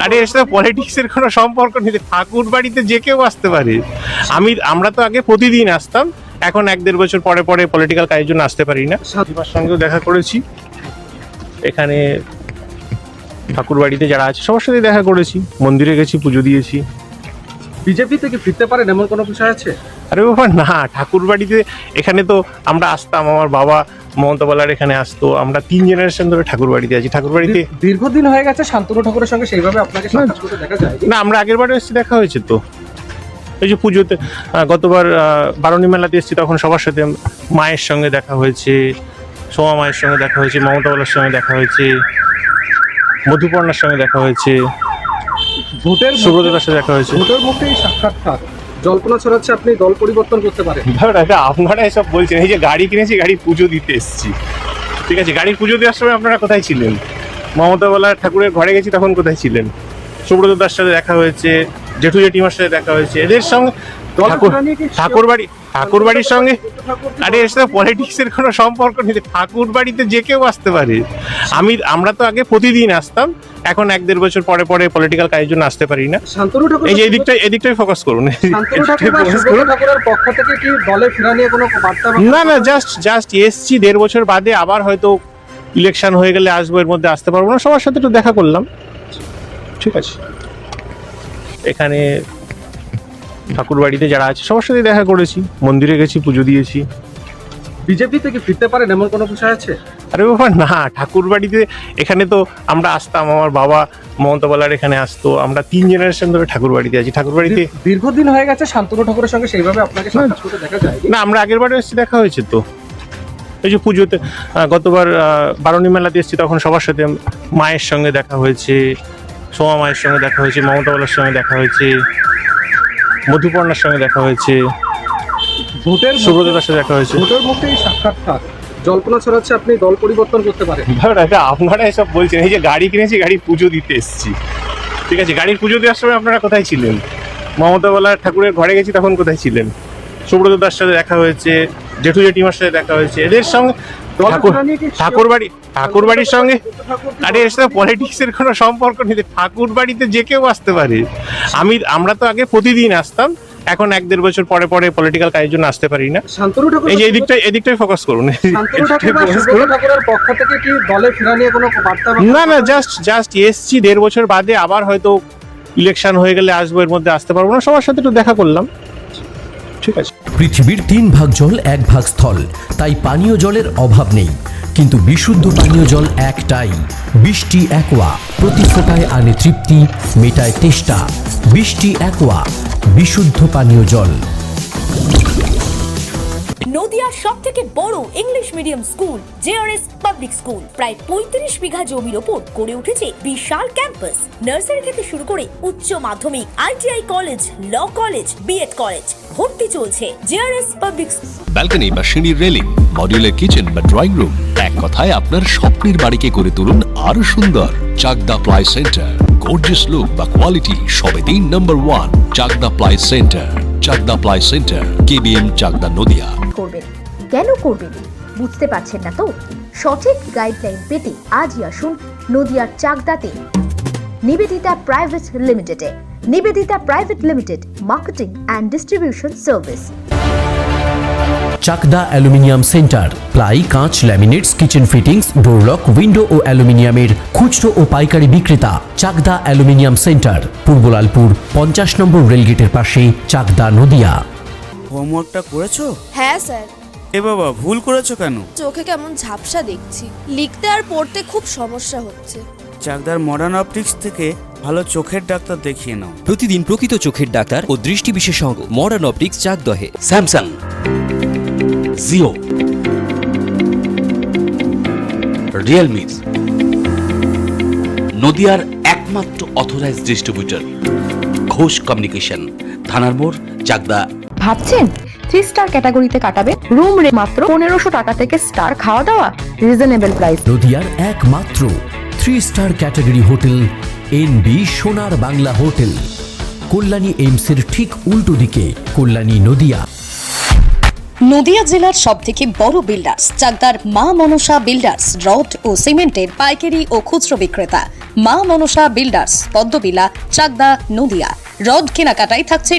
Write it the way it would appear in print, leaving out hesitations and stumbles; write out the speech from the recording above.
আরে এর সাথে পলিটিক্সের কোনো সম্পর্ক নেই, ঠাকুর বাড়িতে যে কেউ আসতে পারে। আমরা তো আগে প্রতিদিন আসতাম, এখন 1-1.5 বছর পরে পরে পলিটিক্যাল কাজের জন্য আসতে পারি না। সাথীমার সঙ্গেও দেখা করেছি, এখানে ঠাকুর বাড়িতে যারা আছে সবার সাথে দেখা করেছি, মন্দিরে গেছি, পুজো দিয়েছি। বিজেপি থেকে ফিরতে পারেন এমন কোনো বিষয় আছে? আরে বাবা না, ঠাকুর বাড়িতে এখানে তো আমরা আসতাম, আমার বাবা মমতা বলার এখানে আসতো, আমরা 3 জেনারেশন ধরে ঠাকুর বাড়িতে আছি। ঠাকুর বাড়িতে দীর্ঘদিন হয়ে গেছে শান্তনু ঠাকুরের সঙ্গে সেইভাবে আপনাকে সাক্ষাৎ করতে দেখা যায় না, আমরা আগের বারে এসেছি, দেখা হয়েছে তো এই যে পুজোতে। গতবার বারণী মেলাতে এসেছি, তখন সবার সাথে মায়ের সঙ্গে দেখা হয়েছে, সোমা মায়ের সঙ্গে দেখা হয়েছে, মমতা বলার সঙ্গে দেখা হয়েছে, মধুপর্ণার সঙ্গে দেখা হয়েছে, ভোটের সুব্রতদার সাথে দেখা হয়েছে। ভোটের মুখে এই সাক্ষাৎকার জল্পনা ছড়াচ্ছে আপনি দল পরিবর্তন করতে পারেন। আপনারা এসব বলছেন, এই যে গাড়ি কিনেছি, গাড়ি পুজো দিতে এসেছি, ঠিক আছে। গাড়ির পুজো দেওয়ার সময় আপনারা কোথায় ছিলেন? মমতা বলার ঠাকুরের ঘরে গেছি, তখন কোথায় ছিলেন? সুব্রতদার সাথে দেখা হয়েছে, জেঠু জেঠিমার সাথে দেখা হয়েছে, এদের সঙ্গে ঠাকুর বাড়ির সঙ্গে। আরে এর সাথে পলিটিক্সের কোনো সম্পর্ক নেই, ঠাকুর বাড়িতে যে কেউ আসতে পারে। আমরা তো আগে প্রতিদিন আসতাম, এখন 1-1.5 বছর পরে পরে পলিটিক্যাল কাজের জন্য আসতে পারি না। শান্তনু ঠাকুর এই যে এদিকটাই ফোকাস করুন। শান্তনু ঠাকুর বা সুব্রত ঠাকুরের পক্ষ থেকে কি দলে ফেরা নিয়ে কোনো বার্তা? না, জাস্ট এসছি, 1.5 বছর বাদে, আবার হয়তো ইলেকশন হয়ে গেলে আসবো, এর মধ্যে আসতে পারবো না। সবার সাথে একটু দেখা করলাম, ঠিক আছে। এখানে ঠাকুর বাড়িতে যারা আছে সবার সাথে দেখা করেছি, মন্দিরে গেছি, পুজো দিয়েছি। বিজেপি থেকে ফিরতে পারেন এমন কোনো বিষয় আছে? আরে বাবা না, ঠাকুর বাড়িতে এখানে তো আমরা আসতাম, আমার বাবা মমতা বলার এখানে আসতো, আমরা 3 জেনারেশন ধরে ঠাকুর বাড়িতে আছি। ঠাকুর বাড়িতে দীর্ঘদিন হয়ে গেছে শান্তনু ঠাকুরের সঙ্গে সেইভাবে আপনাকে সাক্ষাৎ করতে দেখা যায় না, আমরা আগের বারে এসেছি, দেখা হয়েছে তো এই যে পুজোতে। গতবার বারণী মেলাতে এসেছি, তখন সবার সাথে মায়ের সঙ্গে দেখা হয়েছে, সোমা মায়ের সঙ্গে দেখা হয়েছে, মমতা বলার সঙ্গে দেখা হয়েছে, মধুপর্ণার সঙ্গে দেখা হয়েছে, ভোটের সুব্রতদার সাথে দেখা হয়েছে। ভোটের মুখে এই সাক্ষাৎকার জল্পনা ছড়াচ্ছে আপনি দল পরিবর্তন করতে পারেন। আপনারা এসব বলছেন, এই যে গাড়ি কিনেছি, গাড়ি পুজো দিতে এসেছি, ঠিক আছে। গাড়ির পুজো দেওয়ার সময় আপনারা কোথায় ছিলেন? মমতা বলার ঠাকুরের ঘরে গেছি, তখন কোথায় ছিলেন? সুব্রতদার সাথে দেখা হয়েছে, জেঠু জেঠিমার সাথে দেখা হয়েছে, এদের সঙ্গে ঠাকুর বাড়ির সঙ্গে। আরে এর সাথে পলিটিক্সের কোনো সম্পর্ক নেই, ঠাকুর বাড়িতে যে কেউ আসতে পারে। আমরা তো আগে প্রতিদিন আসতাম, এখন 1-1.5 বছর পরে পরে পলিটিক্যাল কাজের জন্য আসতে পারি না। শান্তনু ঠাকুর এই যে এদিকটাই ফোকাস করুন। শান্তনু ঠাকুর বা সুব্রত ঠাকুরের পক্ষ থেকে কি দলে ফেরা নিয়ে কোনো বার্তা? না, জাস্ট এসছি, 1.5 বছর বাদে, আবার হয়তো ইলেকশন হয়ে গেলে আসবো, এর মধ্যে আসতে পারবো না। সবার সাথে একটু দেখা করলাম, ঠিক আছে। পৃথিবীর 3 ভাগ জল 1 ভাগ স্থল, তাই পানীয় জলের অভাব নেই, কিন্তু বিশুদ্ধ পানীয় জল একটাই, বৃষ্টি অ্যাকোয়া। প্রতি ফোঁটায় আনে তৃপ্তি, মেটায় তেষ্টা। বৃষ্টি অ্যাকোয়া, বিশুদ্ধ পানীয় জল। নদিয়ার সবথেকে বড় English medium school JRS public school প্রায় 35 বিঘা জমির ওপর গড়ে উঠেছে বিশাল ক্যাম্পাস। নার্সারি থেকে শুরু করে উচ্চ মাধ্যমিক, ITI college, law college, BEd college, ভর্তি চলছে জেআরএস পাবলিক। ব্যালকনি বা সিঁড়ির রেলিং, মডিউলার কিচেন বা ড্রয়িং রুম, এক কথায় আপনার স্বপ্নের বাড়িকে করে তুলুন আরো সুন্দর। Chakdah ply centre, gorgeous look বা কোয়ালিটি সবেতেই number 1। Chakdah ply centre, Chakdah ply centre, KBM, Chakdah, Nadia. করবেন কেন করবেন বুঝতে পারছেন না তো? সঠিক গাইডলাইন পেতে আজই আসুন নদিয়ার চাকদাতে নিবেদিতা প্রাইভেট লিমিটেডে। Nivedita private limited, marketing and distribution service. Chakdah aluminium centre, ply, কাঁচ, laminates, kitchen fittings, door lock, window ও অ্যালুমিনিয়ামের খুচরো ও পাইকারি বিক্রেতা। চাকদা অ্যালুমিনিয়াম সেন্টার, পূর্বলালপুর 50 নম্বর রেলগেটের পাশে, চাকদা, নদিয়া। হোমওয়ার্কটা করেছো? হ্যাঁ স্যার। এ বাবা, ভুল করেছো কেন? চোখে কেমন ঝাপসা দেখছি, লিখতে আর পড়তে খুব সমস্যা হচ্ছে। চাকদার মডার্ন অপটিক্স থেকে ভালো চোখের ডাক্তার দেখিয়ে নাও। প্রতিদিন প্রকৃত চোখের ডাক্তার ও দৃষ্টি বিশেষজ্ঞ মডার্ন অপটিক্স, চাকদহে। স্যামসাং, জিও, রিয়েলমি, নদিয়ার একমাত্র অথরাইজড ডিস্ট্রিবিউটর ঘোষ কমিউনিকেশন, থানার মোড়, চাকদা। ভাবছেন 3 স্টার ক্যাটাগরিতে কাটাবে? রুম রে মাত্র 1500 টাকা থেকে স্টার, খাওয়া দাওয়া রিজনেবল প্রাইস। নদিয়ার একমাত্র 3 স্টার ক্যাটাগরি হোটেল এনবি সোনার বাংলা হোটেল, কল্যাণী এইমসের ঠিক উল্টো দিকে, কল্যাণী, নদিয়া। নদিয়া জেলার সবথেকে বড় বিল্ডার্স চাকদার মা মনসা বিল্ডার্স রড ও সিমেন্টের পাইকারি ও খুচরো বিক্রেতা। মা মনসা বিল্ডার্স, পদ্মবিলা, চাকদা, নদিয়া। রড কেনাকাটায় থাকছে